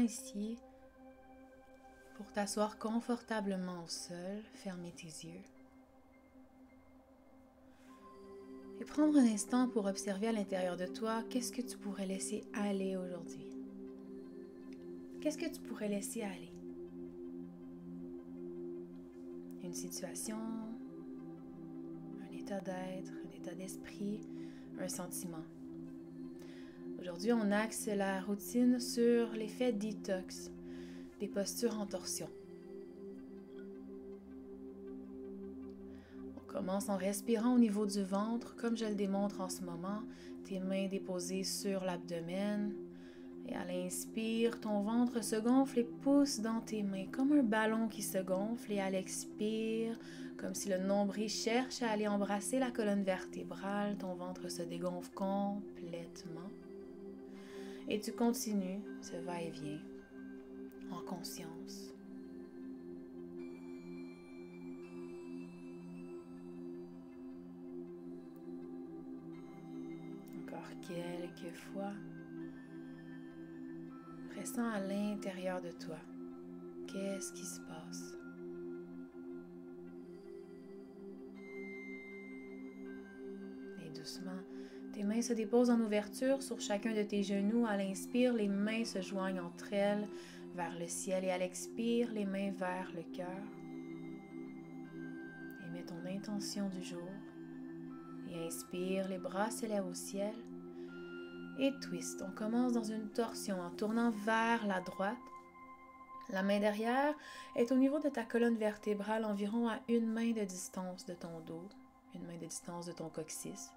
ici pour t'asseoir confortablement au sol, fermer tes yeux. Et prendre un instant pour observer à l'intérieur de toi, qu'est-ce que tu pourrais laisser aller aujourd'hui? Qu'est-ce que tu pourrais laisser aller? Une situation, un état d'être, un état d'esprit, un sentiment. Aujourd'hui, on axe la routine sur l'effet détox, des postures en torsion. On commence en respirant au niveau du ventre, comme je le démontre en ce moment, tes mains déposées sur l'abdomen. Et à l'inspire, ton ventre se gonfle et pousse dans tes mains, comme un ballon qui se gonfle. Et à l'expire, comme si le nombril cherche à aller embrasser la colonne vertébrale, ton ventre se dégonfle complètement. Et tu continues ce va-et-vient en conscience. Encore quelques fois. Ressens à l'intérieur de toi. Qu'est-ce qui se passe? Et doucement, tes mains se déposent en ouverture sur chacun de tes genoux. À l'inspire, les mains se joignent entre elles vers le ciel. Et à l'expire, les mains vers le cœur. Et mets ton intention du jour. Et inspire, les bras s'élèvent au ciel. Et twist. On commence dans une torsion en tournant vers la droite. La main derrière est au niveau de ta colonne vertébrale, environ à une main de distance de ton dos, une main de distance de ton coccyx.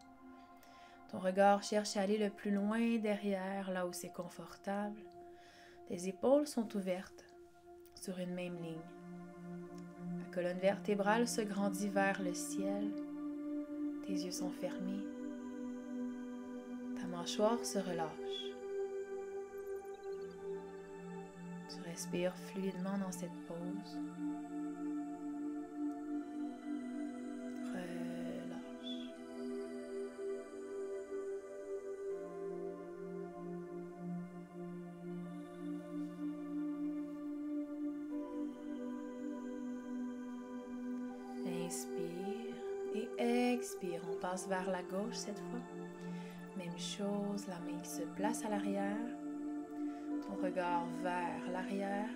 Ton regard cherche à aller le plus loin derrière, là où c'est confortable. Tes épaules sont ouvertes sur une même ligne. La colonne vertébrale se grandit vers le ciel. Tes yeux sont fermés. Ta mâchoire se relâche. Tu respires fluidement dans cette pause. Relâche. Inspire et expire. On passe vers la gauche cette fois. Même chose, la main qui se place à l'arrière. Ton regard vers l'arrière.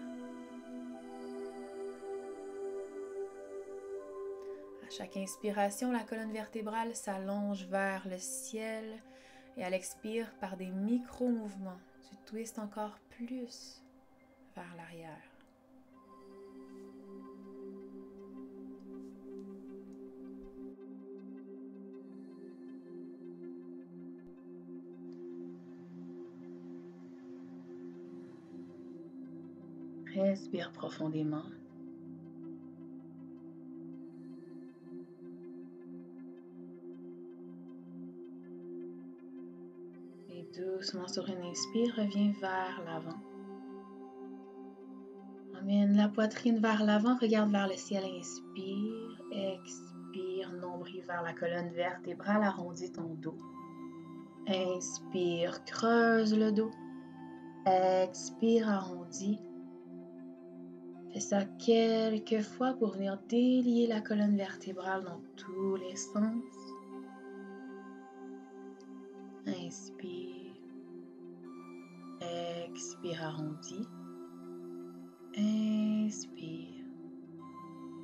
À chaque inspiration, la colonne vertébrale s'allonge vers le ciel et à l'expire, par des micro-mouvements, tu twistes encore plus vers l'arrière. Respire profondément. Et doucement sur une inspire, reviens vers l'avant. Emmène la poitrine vers l'avant, regarde vers le ciel, inspire, expire, nombril vers la colonne vertébrale, arrondis ton dos. Inspire, creuse le dos. Expire, arrondis. Fais ça quelques fois pour venir délier la colonne vertébrale dans tous les sens. Inspire. Expire, arrondis. Inspire.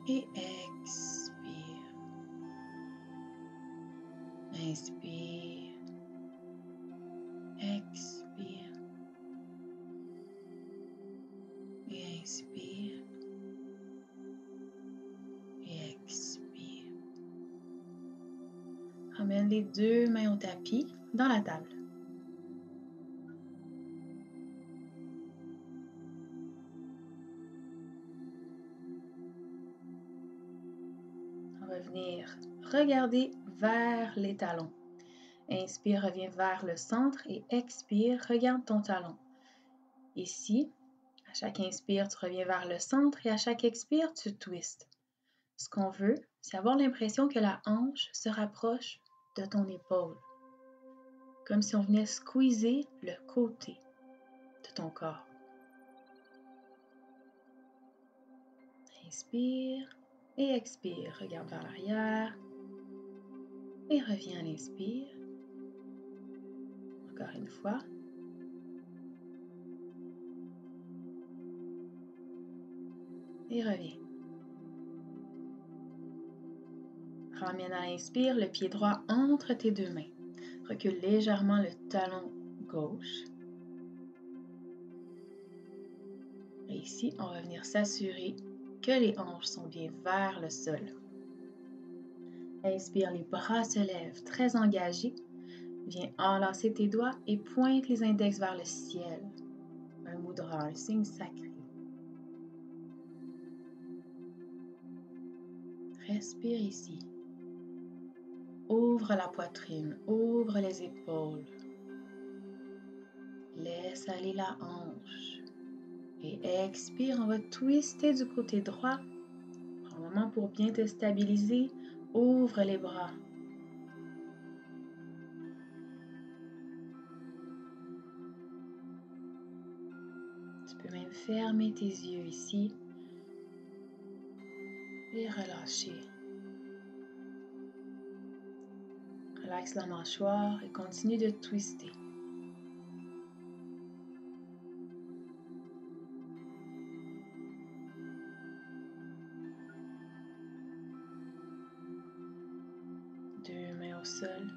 Et expire. Inspire. Expire. Et inspire. Et expire. Ramène les deux mains au tapis, dans la table. Revenir, regarder vers les talons. Inspire, reviens vers le centre et expire, regarde ton talon. Ici, à chaque inspire, tu reviens vers le centre et à chaque expire, tu twistes. Ce qu'on veut, c'est avoir l'impression que la hanche se rapproche de ton épaule, comme si on venait squeezer le côté de ton corps. Inspire et expire. Regarde vers l'arrière et reviens à l'inspire. Encore une fois. Et reviens. Ramène à l'inspire le pied droit entre tes deux mains. Recule légèrement le talon gauche. Et ici, on va venir s'assurer que les hanches sont bien vers le sol. Inspire, les bras se lèvent, très engagés. Viens enlacer tes doigts et pointe les index vers le ciel. Un mudra, un signe sacré. Respire ici. Ouvre la poitrine, ouvre les épaules. Laisse aller la hanche. Et expire, on va twister du côté droit. Prends un moment pour bien te stabiliser. Ouvre les bras. Tu peux même fermer tes yeux ici et relâcher. Relaxe la mâchoire et continue de twister. Deux mains au sol.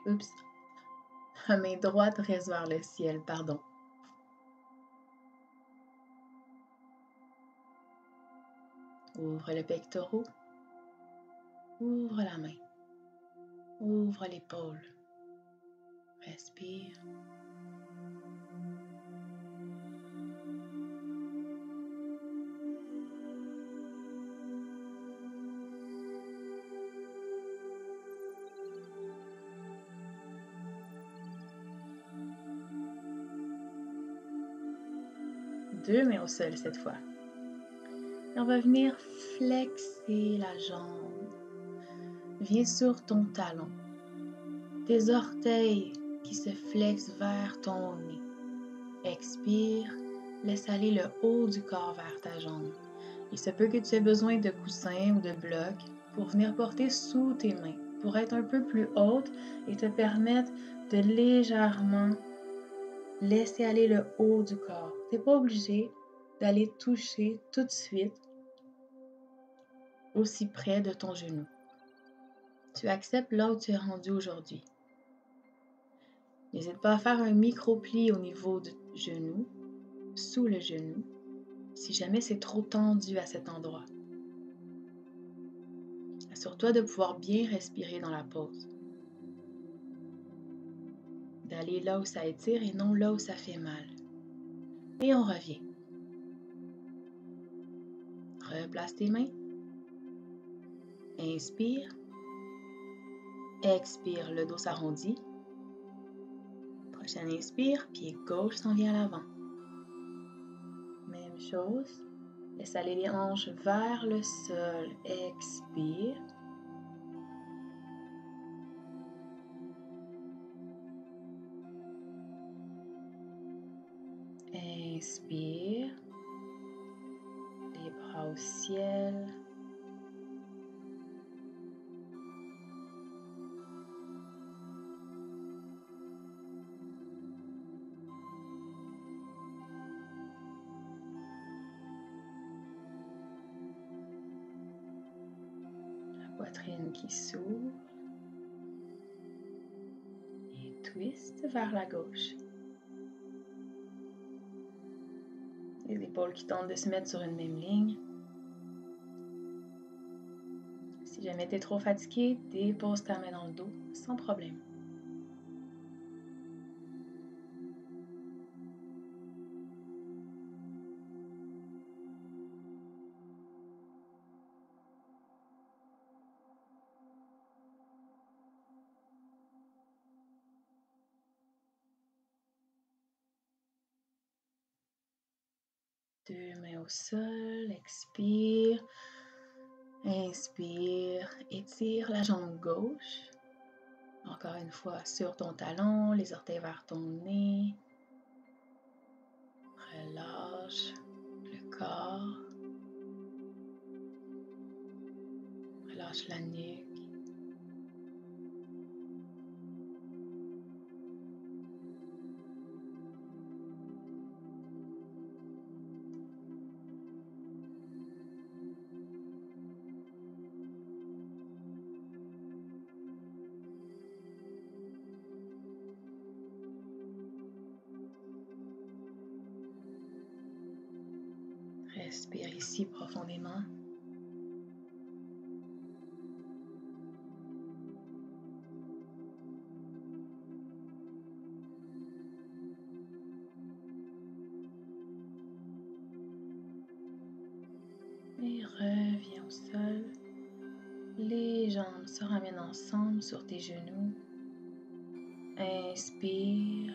Oups. La main droite reste vers le ciel, pardon. Ouvre le pectoral. Ouvre la main. Ouvre l'épaule. Respire. Deux mains au sol cette fois. Et on va venir flexer la jambe. Viens sur ton talon. Tes orteils qui se flexent vers ton nez. Expire, laisse aller le haut du corps vers ta jambe. Il se peut que tu aies besoin de coussins ou de blocs pour venir porter sous tes mains, pour être un peu plus haute et te permettre de légèrement laisser aller le haut du corps. Tu n'es pas obligé d'aller toucher tout de suite aussi près de ton genou. Tu acceptes là où tu es rendu aujourd'hui. N'hésite pas à faire un micro-pli au niveau du genou, sous le genou, si jamais c'est trop tendu à cet endroit. Assure-toi de pouvoir bien respirer dans la pause. D'aller là où ça étire et non là où ça fait mal. Et on revient. Replace tes mains. Inspire. Expire, le dos s'arrondit. Prochaine inspire, pied gauche s'en vient à l'avant. Même chose. Laisse aller les hanches vers le sol. Expire. Inspire. Les bras au ciel. Poitrine qui s'ouvre et twist vers la gauche. Les épaules qui tentent de se mettre sur une même ligne. Si jamais tu es trop fatigué, dépose ta main dans le dos sans problème. Deux mains au sol, expire, inspire, étire la jambe gauche. Encore une fois, sur ton talon, les orteils vers ton nez. Relâche le corps. Relâche la nuque. Respire ici profondément. Et reviens au sol. Les jambes se ramènent ensemble sur tes genoux. Inspire,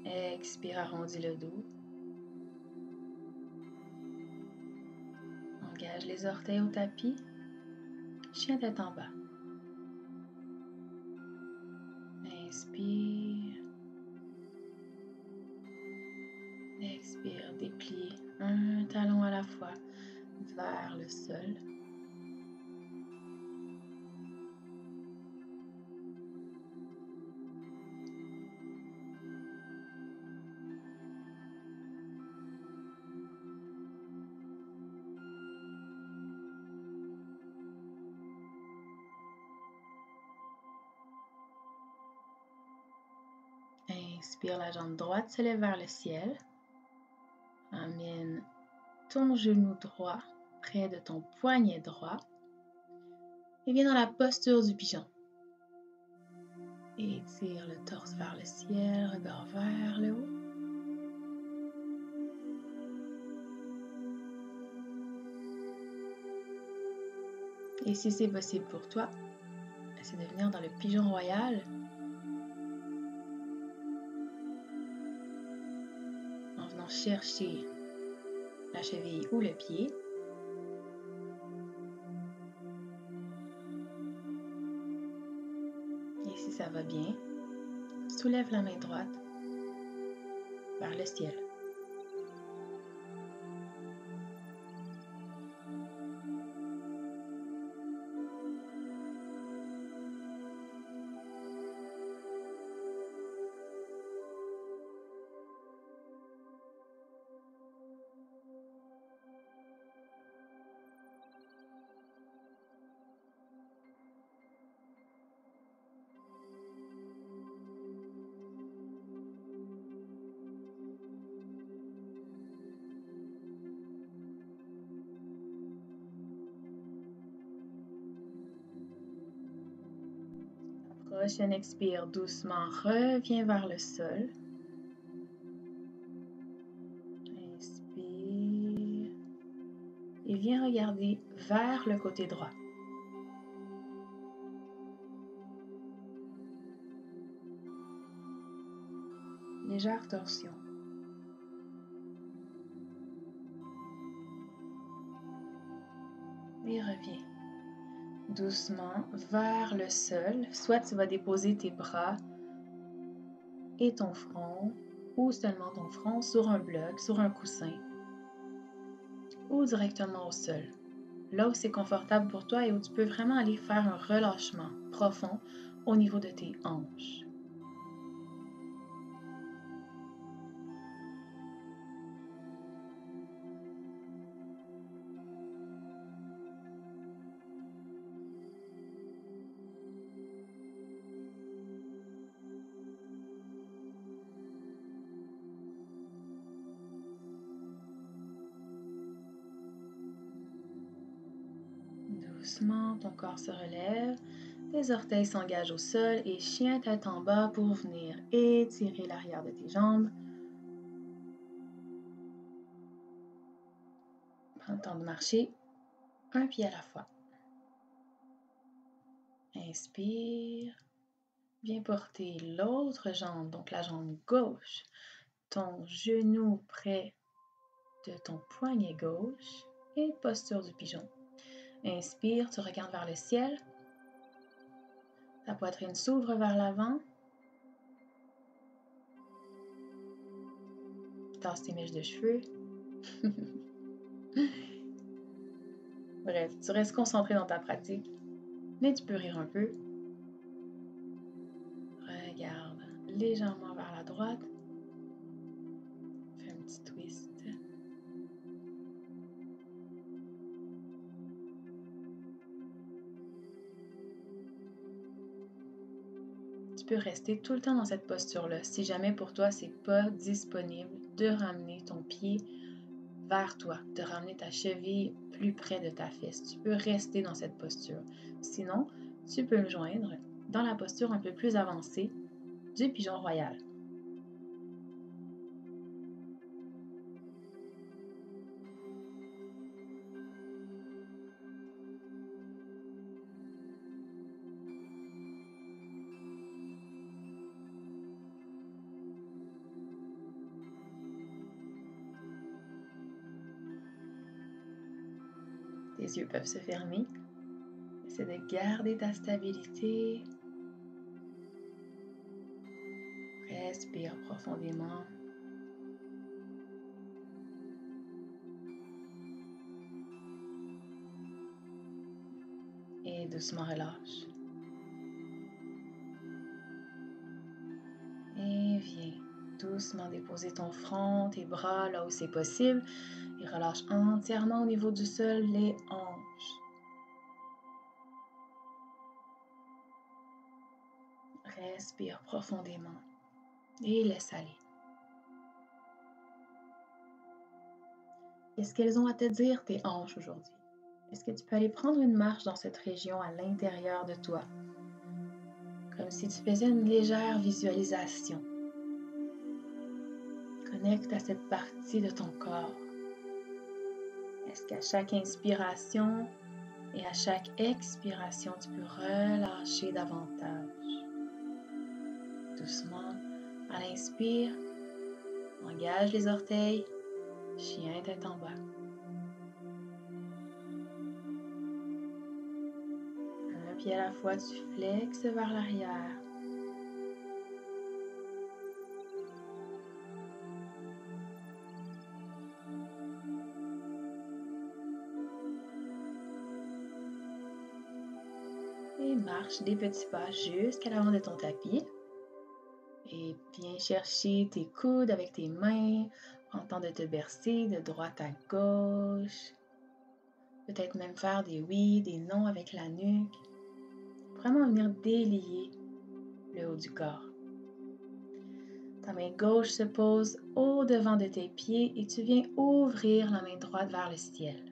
expire, arrondis le dos. Engage les orteils au tapis. Chien tête en bas. Inspire. Expire, déplie un talon à la fois vers le sol. Inspire, la jambe droite se lève vers le ciel. Amène ton genou droit près de ton poignet droit. Et viens dans la posture du pigeon. Étire le torse vers le ciel, regard vers le haut. Et si c'est possible pour toi, essaie de venir dans le pigeon royal. En venant chercher la cheville ou le pied. Et si ça va bien, soulève la main droite vers le ciel. Prochaine expire doucement, reviens vers le sol. Inspire. Et viens regarder vers le côté droit. Légère torsion. Et reviens doucement vers le sol. Soit tu vas déposer tes bras et ton front, ou seulement ton front sur un bloc, sur un coussin, ou directement au sol. Là où c'est confortable pour toi et où tu peux vraiment aller faire un relâchement profond au niveau de tes hanches. Doucement, ton corps se relève, tes orteils s'engagent au sol et chien tête en bas pour venir étirer l'arrière de tes jambes. Prends le temps de marcher, un pied à la fois. Inspire, viens porter l'autre jambe, donc la jambe gauche, ton genou près de ton poignet gauche et posture du pigeon. Inspire, tu regardes vers le ciel. Ta poitrine s'ouvre vers l'avant. Tasse tes mèches de cheveux. Bref, tu restes concentré dans ta pratique, mais tu peux rire un peu. Regarde légèrement vers la droite. Fais un petit twist. Tu peux rester tout le temps dans cette posture-là. Si jamais pour toi, c'est pas disponible de ramener ton pied vers toi, de ramener ta cheville plus près de ta fesse. Tu peux rester dans cette posture. Sinon, tu peux me joindre dans la posture un peu plus avancée du pigeon royal. Tes yeux peuvent se fermer. Essaie de garder ta stabilité. Respire profondément. Et doucement relâche. Et viens doucement déposer ton front, tes bras là où c'est possible. Et relâche entièrement au niveau du sol les hanches. Respire profondément et laisse aller. Qu'est-ce qu'elles ont à te dire, tes hanches, aujourd'hui? Est-ce que tu peux aller prendre une marche dans cette région à l'intérieur de toi? Comme si tu faisais une légère visualisation. Connecte à cette partie de ton corps. Est-ce qu'à chaque inspiration et à chaque expiration, tu peux relâcher davantage? Doucement, à l'inspire, engage les orteils, chien tête en bas. Un pied à la fois, tu flexes vers l'arrière. Et marche des petits pas jusqu'à l'avant de ton tapis. Et viens chercher tes coudes avec tes mains. Prends le temps de te bercer de droite à gauche. Peut-être même faire des oui, des non avec la nuque. Vraiment venir délier le haut du corps. Ta main gauche se pose au-devant de tes pieds et tu viens ouvrir la main droite vers le ciel.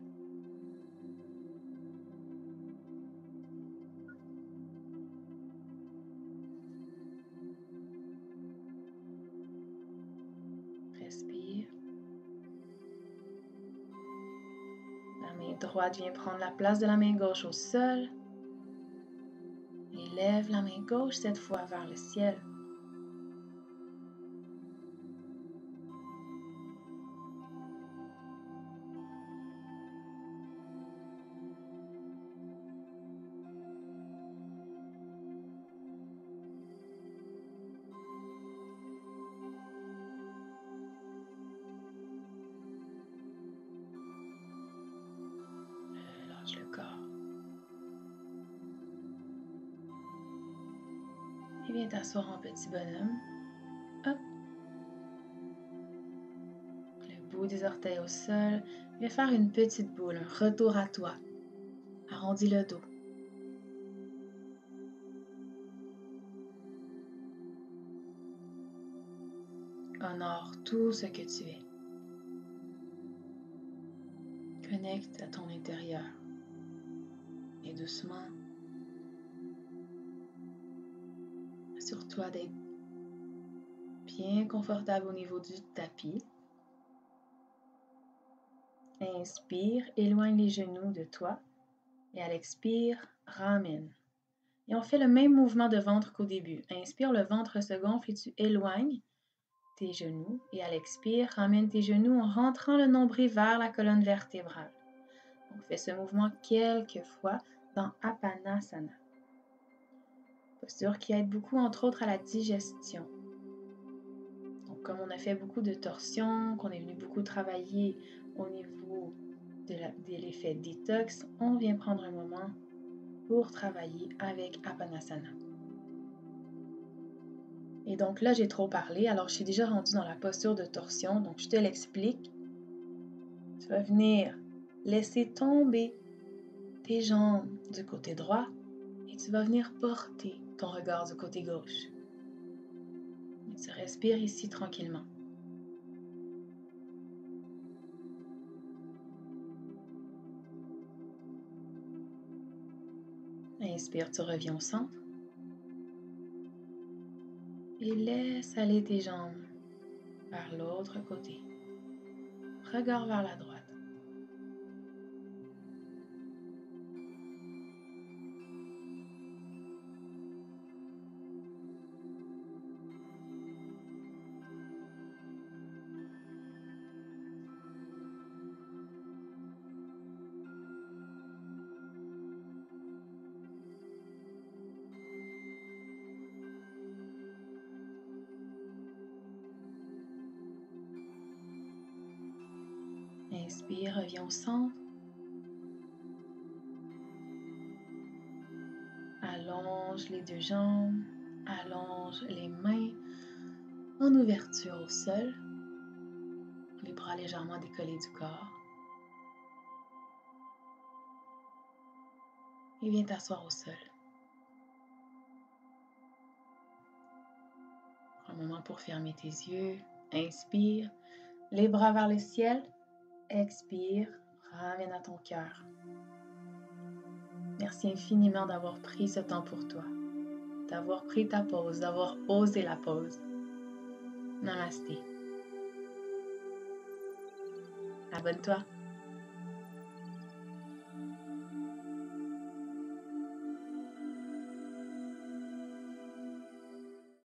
Respire. La main droite vient prendre la place de la main gauche au sol. Et lève la main gauche cette fois vers le ciel. Relâche le corps. Et viens t'asseoir en petit bonhomme. Hop. Le bout des orteils au sol. Viens faire une petite boule, un retour à toi. Arrondis le dos. Honore tout ce que tu es. Connecte à ton intérieur. Et doucement, assure-toi d'être bien confortable au niveau du tapis. Inspire, éloigne les genoux de toi. Et à l'expire, ramène. Et on fait le même mouvement de ventre qu'au début. Inspire, le ventre se gonfle et tu éloignes tes genoux. Et à l'expire, ramène tes genoux en rentrant le nombril vers la colonne vertébrale. On fait ce mouvement quelques fois dans Apanasana. Posture qui aide beaucoup, entre autres, à la digestion. Donc, comme on a fait beaucoup de torsions, qu'on est venu beaucoup travailler au niveau de l'effet détox, on vient prendre un moment pour travailler avec Apanasana. Et donc là, j'ai trop parlé, alors je suis déjà rendue dans la posture de torsion, donc je te l'explique. Tu vas venir laisser tomber tes jambes du côté droit et tu vas venir porter ton regard du côté gauche. Et tu respires ici tranquillement. Inspire, tu reviens au centre. Et laisse aller tes jambes vers l'autre côté. Regard vers la droite. Inspire, reviens au centre. Allonge les deux jambes, allonge les mains en ouverture au sol, les bras légèrement décollés du corps. Et viens t'asseoir au sol. Prends un moment pour fermer tes yeux. Inspire, les bras vers le ciel. Expire, ramène à ton cœur. Merci infiniment d'avoir pris ce temps pour toi, d'avoir pris ta pause, d'avoir osé la pause. Namasté. Abonne-toi.